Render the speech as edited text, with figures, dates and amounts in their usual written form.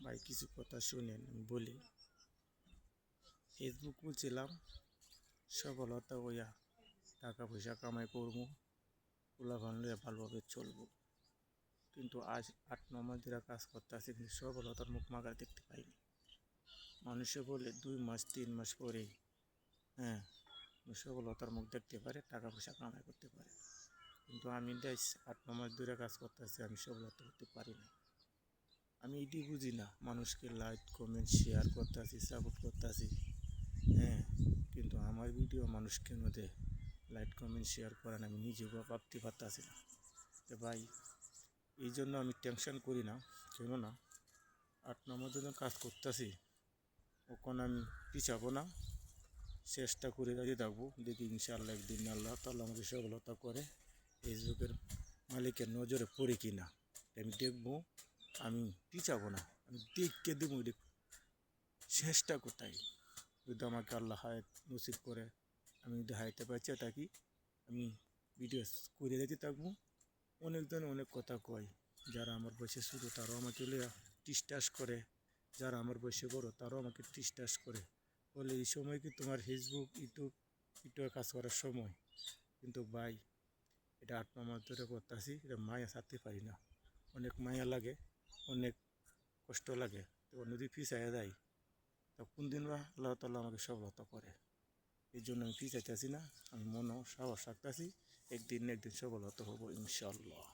ভাই কিছু কথা শুনেন, আমি বলি। ফেসবুক খুলছিলাম সফলতা হইয়া, টাকা পয়সা কামাই করবো, পোলাপান লইয়া ভালোভাবে চলবো। কিন্তু আজ 8-9 মাস ধরে কাজ করতে আসি, কিন্তু সফলতার মুখ মাগার দেখতে পাইনি। মানুষে বলে 2 মাস 3 মাস পরেই সফলতার মুখ দেখতে পারে, টাকা পয়সা কামাই করতে পারে। কিন্তু আমি 8-9 মাস ধরে কাজ করতে আসি, আমি সফলতা হতে পারি না। আমি এটি বুঝি না, মানুষকে লাইক কমেন্ট শেয়ার করতে আসি, সাপোর্ট করতে আসি, কিন্তু আমার ভিডিও মানুষ কেন দেয়, লাইক কমেন্ট শেয়ার করেন, আমি নিজেও ভাবতে পারতেছি না। তো ভাই এই জন্য আমি টেনশন করি না, কেননা 8-9 মাস ধরে কাজ করতেছি, ওখান আমি পিছাবো না, চেষ্টা করে যাতে থাকবো। দেখি ইনশাআল্লাহ একদিন আল্লাহ তাআলা আমাকে সফলতা করে ফেসবুকের মালিকের নজরে পড়ে কিনা আমি দেখবো। আমি পিছাবো না, আমি দেখকে দেবো শেষটা কোথায়। যদি আমাকে আল্লাহ হায়াত নসিব করে, আমি যদি হায়াতে বাঁচে থাকি, আমি ভিডিও করে যেতে থাকবো। অনেকজন অনেক কথা কয়, যারা আমার বয়সে ছোটো তারাও আমাকে টিসটাস করে, যারা আমার বয়সে বড় তারাও আমাকে টিসটাস করে, বলে এই সময় কি তোমার ফেসবুক ইউটিউবে কাজ করার সময়? কিন্তু ভাই এটা 8-9 মাস ধরে করতেছি, এটা মায়া ছাড়তে পারি না। অনেক মায়া লাগে, অনেক কষ্ট লাগে। তো যদি পিছাইয়া যায়, তা কোন দিন বা আল্লাহ তাআলা আমাকে সফলতা করে। এই জন্য আমি পিছাইতেছি না, আমি মনেও সাহস রাখতেছি, একদিন না একদিন সফলতা হবো ইনশাআল্লাহ।